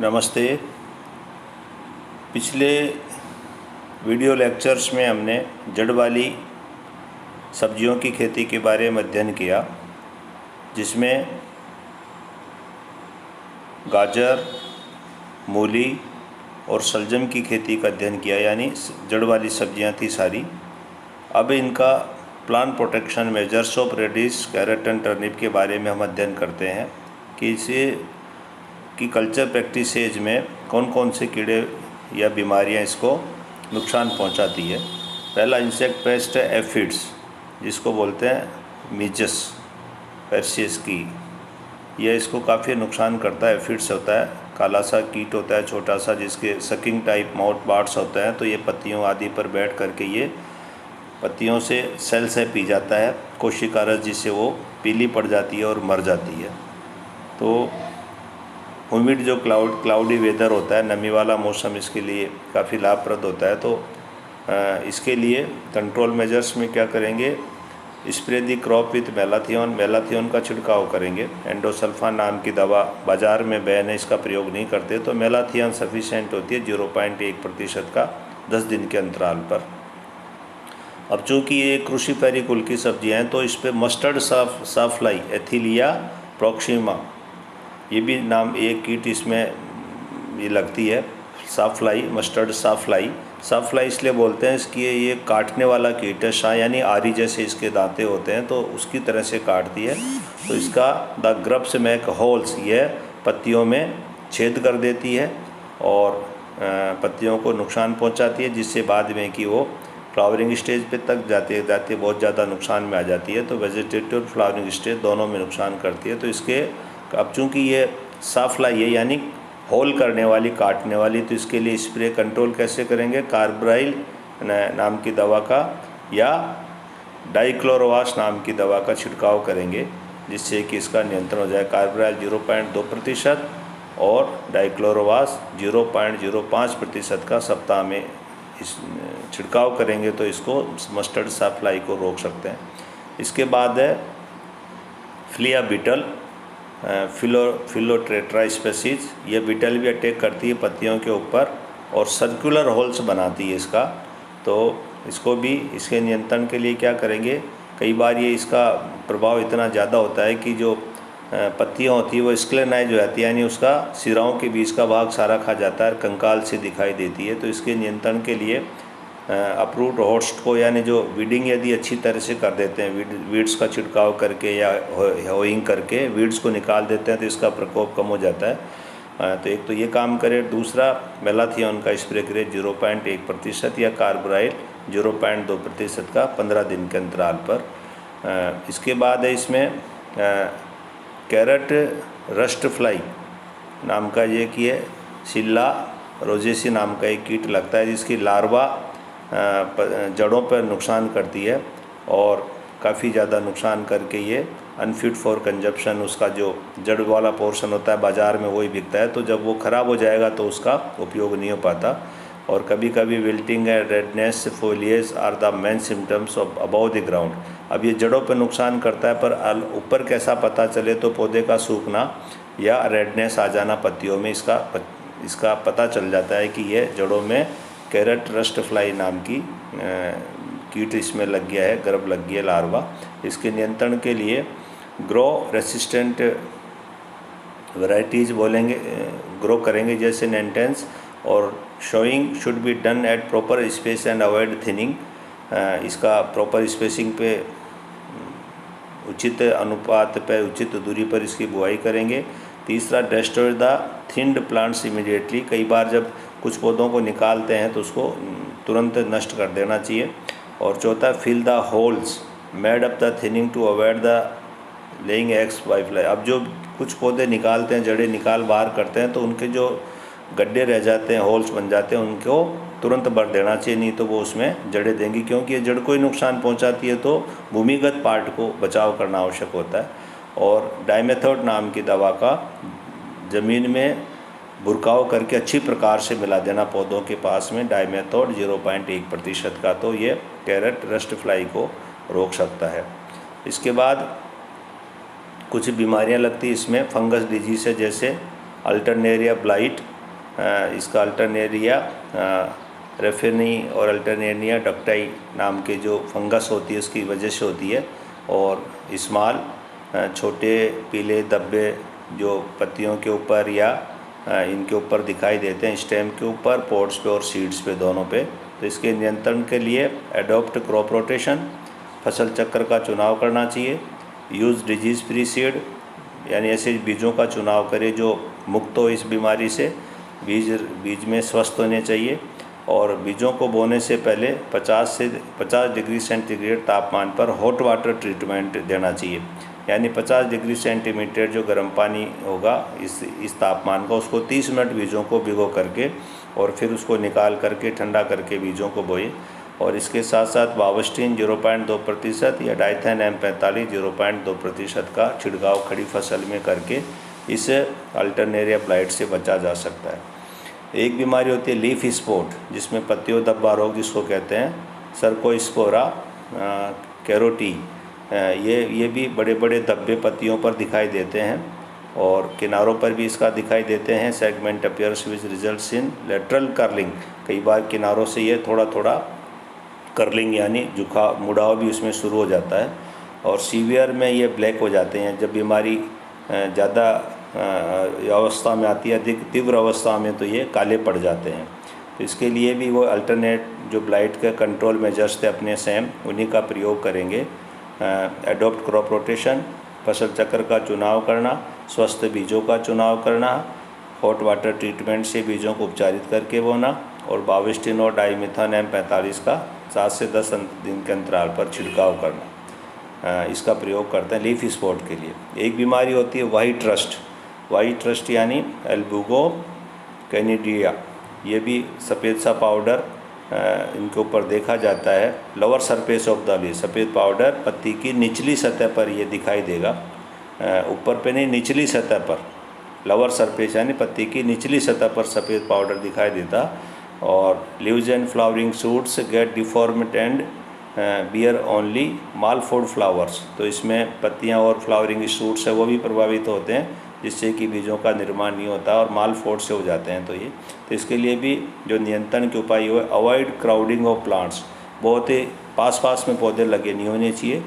नमस्ते। पिछले video lectures में हमने जड़ वाली सब्जियों की खेती के बारे में अध्ययन किया, जिसमें गाजर, मूली और शलजम की खेती का अध्ययन किया, यानी जड़ वाली सब्जियां थी सारी। अब इनका plant protection measures of radish, carrot and turnip के बारे में हम अध्ययन करते हैं कि इसे कि कल्चर प्रैक्टिसेज में कौन कौन से कीड़े या बीमारियां इसको नुकसान पहुंचाती है। पहला इंसेक्ट पेस्ट है एफिड्स, जिसको बोलते हैं मिजस पेर्सियस की। यह इसको काफ़ी नुकसान करता है। एफिड्स होता है, काला सा कीट होता है छोटा सा, जिसके सकिंग टाइप माउथ पार्ट्स होते हैं। तो ये पत्तियों आदि पर बैठ करके ये पत्तियों से सेल से पी जाता है कोशिका रस, जिससे वो पीली पड़ जाती है और मर जाती है। तो ह्यूमिड जो क्लाउडी वेदर होता है, नमी वाला मौसम, इसके लिए काफ़ी लाभप्रद होता है। तो इसके लिए कंट्रोल मेजर्स में क्या करेंगे, स्प्रे दी क्रॉप विथ मेलाथियोन का छिड़काव करेंगे। एंडोसल्फान नाम की दवा बाज़ार में बैन है, इसका प्रयोग नहीं करते। तो मेलाथियन सफिशेंट होती है 0.1% का 10 दिन के अंतराल पर। अब चूँकि ये क्रूसीफेरी कुल की सब्जियाँ हैं, तो इस पर मस्टर्ड साफ्लाई एथिलिया प्रॉक्सिमा, ये भी नाम एक कीट इसमें ये लगती है, साफ्लाई, मस्टर्ड साफ्लाई इसलिए बोलते हैं इसकी ये काटने वाला कीट है। यानी आरी जैसे इसके दांते होते हैं, तो उसकी तरह से काटती है। तो इसका द ग्रब्स मेक होल्स, यह पत्तियों में छेद कर देती है और पत्तियों को नुकसान पहुंचाती है, जिससे बाद में कि वो फ्लावरिंग स्टेज पे तक जाते बहुत ज़्यादा नुकसान में आ जाती है। तो वेजिटेटिव फ्लावरिंग स्टेज दोनों में नुकसान करती है। तो इसके अब चूँकि ये साफ्लाई है, यानी होल करने वाली, काटने वाली, तो इसके लिए स्प्रे कंट्रोल कैसे करेंगे, कार्बराइल नाम की दवा का या डाइक्लोरोवास नाम की दवा का छिड़काव करेंगे, जिससे कि इसका नियंत्रण हो जाए। कार्बराइल 0.2% और डाइक्लोरोवास 0.05% का सप्ताह में इस छिड़काव करेंगे, तो इसको मस्टर्ड साफ्लाई को रोक सकते हैं। इसके बाद है फ्लिया बीटल, फिलोट्रेट्रा स्पेसीज। ये बीटल भी अटैक करती है पत्तियों के ऊपर और सर्कुलर होल्स बनाती है इसका। तो इसको भी, इसके नियंत्रण के लिए क्या करेंगे, कई बार ये इसका प्रभाव इतना ज़्यादा होता है कि जो पत्तियाँ होती है वो स्क्लेनाइज हो जाती है, यानी उसका सिराओं के बीच का भाग सारा खा जाता है, कंकाल से दिखाई देती है। तो इसके नियंत्रण के लिए अपरूट होस्ट को, यानी जो वीडिंग यदि अच्छी तरह से कर देते हैं, वीड्स का छिड़काव करके या होइंग करके वीड्स को निकाल देते हैं, तो इसका प्रकोप कम हो जाता है। तो एक तो ये काम करें। दूसरा, मेलाथियन का स्प्रे करें 0.1% या कार्बराइल 0.2% का 15 दिन के अंतराल पर। इसके बाद है इसमें कैरेट रस्ट फ्लाई नाम का ये कि है सिल्ला रोजेसी नाम का एक कीट लगता है, जिसकी लार्वा जड़ों पर नुकसान करती है और काफ़ी ज़्यादा नुकसान करके ये अनफिट फॉर कंजप्शन, उसका जो जड़ वाला पोर्शन होता है बाज़ार में वही बिकता है। तो जब वो ख़राब हो जाएगा तो उसका उपयोग नहीं हो पाता। और कभी कभी wilting and redness foliage are the main symptoms of above the ground. अब ये जड़ों पर नुकसान करता है, पर ऊपर कैसा पता चले, तो पौधे का सूखना या रेडनेस आ जाना पत्तियों में, इसका पता चल जाता है कि ये जड़ों में कैरेट रस्ट फ्लाई नाम की कीट इसमें लग गया है, गर्भ लग गया, लार्वा। इसके नियंत्रण के लिए ग्रो रेसिस्टेंट वैरायटीज़ ग्रो करेंगे, जैसे नेंटेंस। और showing should be done at proper space and avoid thinning. इसका प्रॉपर स्पेसिंग पे, उचित अनुपात पे, उचित दूरी पर इसकी बुआई करेंगे। तीसरा, destroy the thinned plants immediately. कई बार जब कुछ पौधों को निकालते हैं तो उसको तुरंत नष्ट कर देना चाहिए। और चौथा, fill the holes made up the thinning to avoid the laying eggs by fly. अब जो कुछ पौधे निकालते हैं, जड़ें निकाल बाहर करते हैं, तो उनके जो गड्ढे रह जाते हैं, होल्स बन जाते हैं, उनको तुरंत भर देना चाहिए, नहीं तो वो उसमें जड़ें देंगी। क्योंकि ये जड़ को ही नुकसान पहुंचाती है, तो भूमिगत पार्ट को बचाव करना आवश्यक होता है। और डाइमेथोड नाम की दवा का ज़मीन में बुरकाव करके अच्छी प्रकार से मिला देना पौधों के पास में, डाइमेथोड 0.1% का। तो ये कैरेट रस्ट फ्लाई को रोक सकता है। इसके बाद कुछ बीमारियां लगती इसमें, फंगस डिजीज है, जैसे अल्टरनेरिया ब्लाइट, इसका अल्टरनेरिया रेफिनी और अल्टरनेरिया डक्टाई नाम के जो फंगस होती है उसकी वजह से होती है। और स्मॉल छोटे पीले धब्बे जो पत्तियों के ऊपर या इनके ऊपर दिखाई देते हैं, स्टेम के ऊपर, पोड्स पे और सीड्स पे, दोनों पे। तो इसके नियंत्रण के लिए एडॉप्ट क्रॉप रोटेशन, फसल चक्र का चुनाव करना चाहिए। यूज़ डिजीज़ फ्री सीड, यानी ऐसे बीजों का चुनाव करें जो मुक्त हो इस बीमारी से। बीज में स्वस्थ होने चाहिए। और बीजों को बोने से पहले 50 डिग्री सेंटीग्रेड तापमान पर हॉट वाटर ट्रीटमेंट देना चाहिए, यानी 50 डिग्री सेंटीमीटर जो गर्म पानी होगा इस तापमान का, उसको 30 मिनट बीजों को भिगो करके और फिर उसको निकाल करके ठंडा करके बीजों को बोए। और इसके साथ साथ वावस्टीन 0.2% या डाइथेन M45 0.2% का छिड़काव खड़ी फसल में करके इस अल्टरनेरिया ब्लाइट से बचा जा सकता है। एक बीमारी होती है लीफ स्पॉट, जिसमें पत्तियों धब्बा रोग जिसको कहते हैं, सर्कोस्पोरा कैरोटी। ये भी बड़े बड़े धब्बे पत्तियों पर दिखाई देते हैं और किनारों पर भी इसका दिखाई देते हैं। Segment appears which results in lateral curling, कई बार किनारों से ये थोड़ा थोड़ा कर्लिंग यानी मुड़ाव भी उसमें शुरू हो जाता है। और सीवियर में ये ब्लैक हो जाते हैं। जब बीमारी ज़्यादा अवस्था में आती है, अधिक तीव्र अवस्था में, तो ये काले पड़ जाते हैं। तो इसके लिए भी वो अल्टरनेट जो ब्लाइट के कंट्रोल मेजर्स थे अपने सेम, उन्हीं का प्रयोग करेंगे। एडॉप्ट क्रॉप रोटेशन, फसल चक्र का चुनाव करना, स्वस्थ बीजों का चुनाव करना, हॉट वाटर ट्रीटमेंट से बीजों को उपचारित करके बोना, और बाविस्टिन और डाइमिथान M45 का 7 से 10 दिन के अंतराल पर छिड़काव करना, इसका प्रयोग करते हैं लीफ स्पॉट के लिए। एक बीमारी होती है वाइट रस्ट यानी एल्बुगो कैनिडिया। ये भी सफ़ेद सा पाउडर इनके ऊपर देखा जाता है। Lower surface of the leaf, सफ़ेद पाउडर पत्ती की निचली सतह पर ये दिखाई देगा, ऊपर पे नहीं, निचली सतह पर। लोअर सरफेस यानी पत्ती की निचली सतह पर सफ़ेद पाउडर दिखाई देता। और leaves and flowering shoots get deformed and bear only malformed flowers. तो इसमें पत्तियां और फ्लावरिंग शूट्स है वो भी प्रभावित होते हैं, जिससे कि बीजों का निर्माण नहीं होता और मालफोल्ड से हो जाते हैं। तो इसके लिए भी जो नियंत्रण के उपाय हुए, अवॉइड क्राउडिंग ऑफ प्लांट्स, बहुत ही पास में पौधे लगे नहीं होने चाहिए।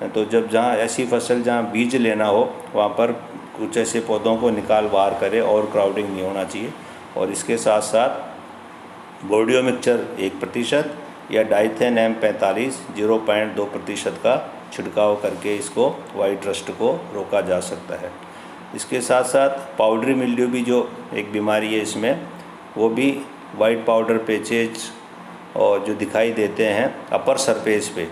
तो जब जहाँ ऐसी फसल जहाँ बीज लेना हो वहाँ पर कुछ ऐसे पौधों को निकाल बाहर करें और क्राउडिंग नहीं होना चाहिए। और इसके साथ साथ बोर्डियो मिक्सचर 1% या डाइथेन M45 0.2% का छिड़काव करके इसको वाइट रस्ट को रोका जा सकता है। इसके साथ साथ पाउडरी मिल्ड्यू भी जो एक बीमारी है इसमें, वो भी वाइट पाउडर पैचेज और जो दिखाई देते हैं अपर सरफेस पे,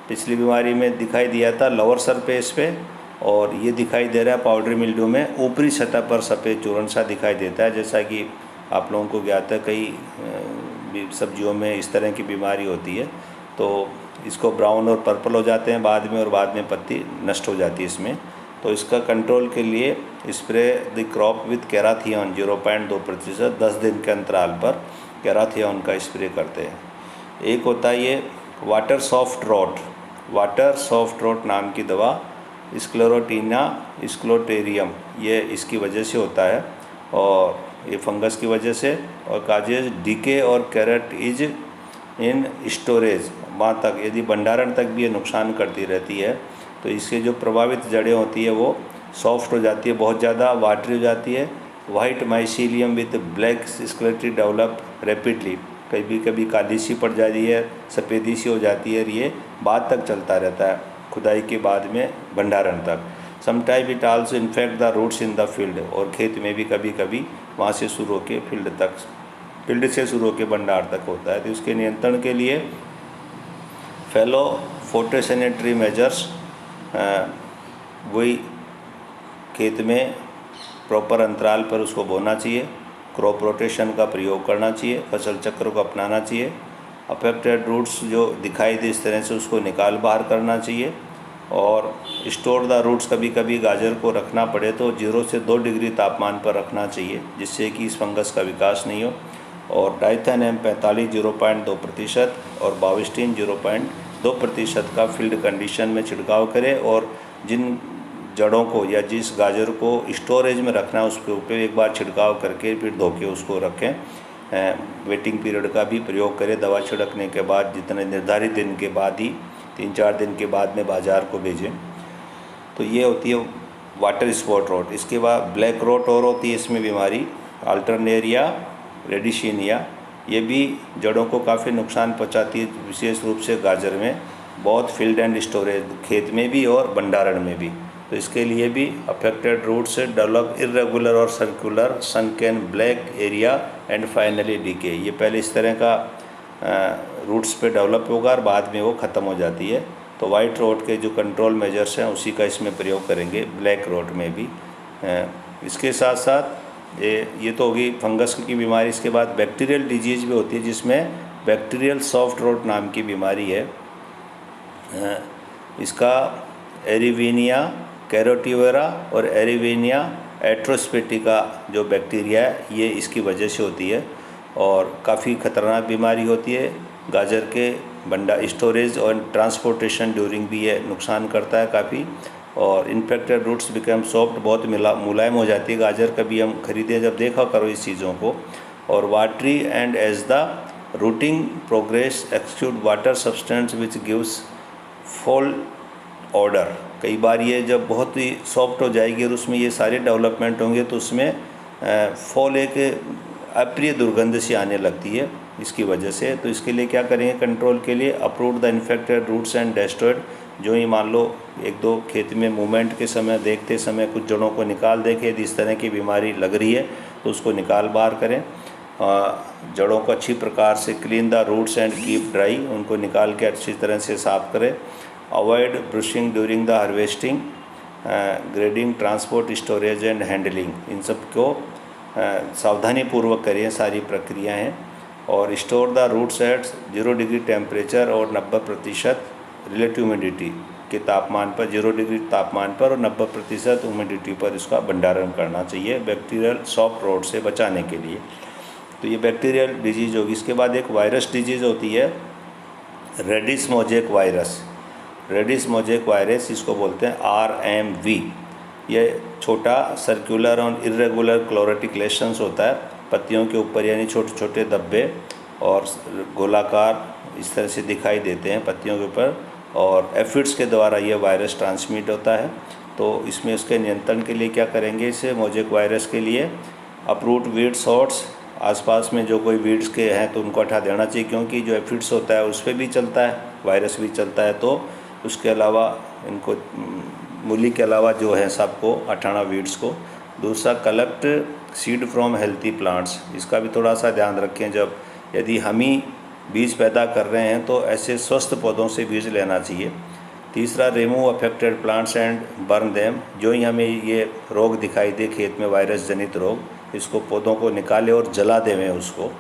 पिछली बीमारी में दिखाई दिया था लोअर सरफेस पे, और ये दिखाई दे रहा है पाउडरी मिल्ड्यू में ऊपरी सतह पर सफ़ेद चूर्ण सा दिखाई देता है। जैसा कि आप लोगों को ज्ञात है, कई सब्जियों में इस तरह की बीमारी होती है, तो इसको ब्राउन और पर्पल हो जाते हैं बाद में, और बाद में पत्ती नष्ट हो जाती है इसमें। तो इसका कंट्रोल के लिए स्प्रे द क्रॉप विथ कैराथियन 0.2% 10 दिन के अंतराल पर कैराथियन का स्प्रे करते हैं। एक होता है ये वाटर सॉफ्ट रोट नाम की दवा, स्क्लेरोटीना स्क्लोटेरियम, ये इसकी वजह से होता है, और ये फंगस की वजह से। और काजेज डीके और कैरेट इज इन स्टोरेज, वहाँ तक यदि भंडारण तक भी ये नुकसान करती रहती है। तो इसके जो प्रभावित जड़ें होती है वो सॉफ्ट हो जाती है, बहुत ज़्यादा वाटरी हो जाती है। White mycelium with black skeleton develop rapidly, कभी कभी काली सी पड़ जाती है, सफ़ेदी सी हो जाती है, और ये बाद तक चलता रहता है, खुदाई के बाद में भंडारण तक। Sometime it also infect the roots in the field, और खेत में भी कभी कभी वहाँ से शुरू होकर फील्ड से शुरू होकर भंडार तक होता है। तो इसके नियंत्रण के लिए फेलो फोटोसैनिटरी मेजर्स, वही खेत में प्रॉपर अंतराल पर उसको बोना चाहिए, क्रॉप रोटेशन का प्रयोग करना चाहिए, फसल चक्र को अपनाना चाहिए। अफेक्टेड रूट्स जो दिखाई दे इस तरह से उसको निकाल बाहर करना चाहिए। और स्टोर द रूट्स, कभी कभी गाजर को रखना पड़े तो 0 से 2 डिग्री तापमान पर रखना चाहिए, जिससे कि इस फंगस का विकास नहीं हो। और डाइथेन M45 0.2% और बाविस्टिन 0.2% का फील्ड कंडीशन में छिड़काव करें। और जिन जड़ों को या जिस गाजर को स्टोरेज में रखना है उसके ऊपर एक बार छिड़काव करके फिर धो के उसको रखें। वेटिंग पीरियड का भी प्रयोग करें। दवा छिड़कने के बाद जितने निर्धारित दिन के बाद ही 3-4 दिन के बाद में बाज़ार को भेजें। तो ये होती है वाटर स्पॉट रोट। इसके बाद ब्लैक रोट और होती है इसमें बीमारी, अल्टरनेरिया रेडिशिनिया। ये भी जड़ों को काफ़ी नुकसान पहुंचाती है, विशेष रूप से गाजर में, बहुत फील्ड एंड स्टोरेज, खेत में भी और भंडारण में भी। तो इसके लिए भी अफेक्टेड रूट्स डेवलप इरेगुलर और circular sunken black area and finally decay. ये पहले इस तरह का रूट्स पे डेवलप होगा और बाद में वो ख़त्म हो जाती है। तो वाइट रोट के जो कंट्रोल मेजर्स हैं उसी का इसमें प्रयोग करेंगे, ब्लैक रोट में भी। इसके साथ साथ ये तो होगी फंगस की बीमारी। इसके बाद बैक्टीरियल डिजीज़ भी होती है जिसमें बैक्टीरियल सॉफ्ट रोट नाम की बीमारी है। इसका एरिवीनिया कैरोटिवेरा और एरिवीनिया एट्रोस्पेटिका जो बैक्टीरिया है ये इसकी वजह से होती है और काफ़ी ख़तरनाक बीमारी होती है। गाजर के स्टोरेज और ट्रांसपोर्टेशन ड्यूरिंग भी ये नुकसान करता है काफ़ी। और इन्फेक्टेड रूट्स बिकम सॉफ्ट, बहुत मुलायम हो जाती है गाजर। कभी हम खरीदे जब देखा करो इस चीज़ों को। और watery and as the rotting progress exude water substance which gives foul odour. कई बार ये जब बहुत ही सॉफ्ट हो जाएगी और उसमें ये सारे डेवलपमेंट होंगे तो उसमें फॉल एक अप्रिय दुर्गंध सी आने लगती है इसकी वजह से। तो इसके लिए क्या करेंगे कंट्रोल के लिए, uproot the infected roots and destroyed. जो ही मान लो 1-2 खेत में मूवमेंट के समय देखते समय कुछ जड़ों को निकाल देखे, यदि इस तरह की बीमारी लग रही है तो उसको निकाल बाहर करें। जड़ों को अच्छी प्रकार से clean the roots and keep dry, उनको निकाल के अच्छी तरह से साफ़ करें। Avoid bruising during the harvesting, grading, transport, storage and handling. इन सब को सावधानी पूर्वक करें, सारी प्रक्रिया हैं। और store the roots at 0 degree temperature और 90% रिलेटिव ह्यूमिडिटी के तापमान पर, 0 डिग्री तापमान पर और 90% ह्यूमिडिटी पर इसका भंडारण करना चाहिए बैक्टीरियल सॉफ्ट रोट से बचाने के लिए। तो ये बैक्टीरियल डिजीज़ होगी। इसके बाद एक वायरस डिजीज़ होती है radish mosaic virus. Radish mosaic virus इसको बोलते हैं RMV। ये छोटा सर्कुलर और इरेगुलर क्लोरेटिक लेशंस होता है पत्तियों के ऊपर, यानी छोटे छोटे धब्बे और गोलाकार इस तरह से दिखाई देते हैं पत्तियों के ऊपर। और एफिड्स के द्वारा ये वायरस ट्रांसमिट होता है। तो इसमें उसके नियंत्रण के लिए क्या करेंगे, इसे मोज़ेक वायरस के लिए अपरूट वीड शॉट्स, आसपास में जो कोई वीड्स के हैं तो उनको हटा देना चाहिए, क्योंकि जो एफिड्स होता है उस पर भी चलता है, वायरस भी चलता है। तो उसके अलावा इनको मूली के अलावा जो है सबको हटाना वीड्स को। दूसरा, collect seed from healthy plants. इसका भी थोड़ा सा ध्यान रखें, जब यदि हम ही बीज पैदा कर रहे हैं तो ऐसे स्वस्थ पौधों से बीज लेना चाहिए। तीसरा, remove affected plants and burn them. जो ही हमें ये रोग दिखाई दे खेत में, वायरस जनित रोग, इसको पौधों को निकालें और जला देवें उसको।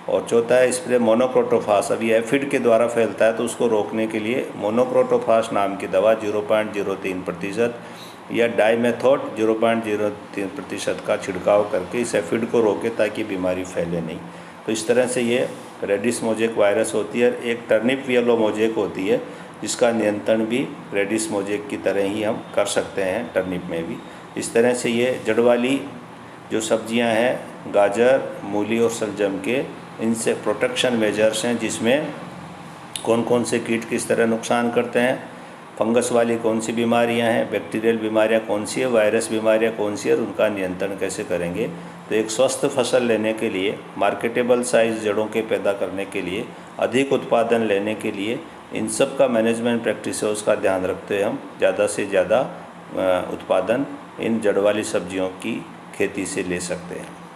और चौथा है स्प्रे मोनोक्रोटोफास। अभी एफिड के द्वारा फैलता है तो उसको रोकने के लिए मोनोक्रोटोफास नाम की दवा 0.03% या डाइमेथोड 0.03% का छिड़काव करके इस एफिड को रोके ताकि बीमारी फैले नहीं। तो इस तरह से ये रेडिस मोज़ेक वायरस होती है। एक टर्निप येलो मोज़ेक होती है जिसका नियंत्रण भी रेडिस मोज़ेक की तरह ही हम कर सकते हैं टर्निप में भी। इस तरह से ये जड़ वाली जो सब्जियां हैं, गाजर, मूली और सलजम के, इनसे प्रोटेक्शन मेजर्स हैं जिसमें कौन कौन से कीट किस तरह नुकसान करते हैं, फंगस वाली कौन सी बीमारियां हैं, बैक्टीरियल बीमारियां कौन सी है, वायरस बीमारियां कौन सी है और उनका नियंत्रण कैसे करेंगे। तो एक स्वस्थ फसल लेने के लिए, मार्केटेबल साइज़ जड़ों के पैदा करने के लिए, अधिक उत्पादन लेने के लिए, इन सब का मैनेजमेंट प्रैक्टिस है उसका ध्यान रखते हैं हम ज़्यादा से ज़्यादा उत्पादन इन जड़ वाली सब्जियों की खेती से ले सकते हैं।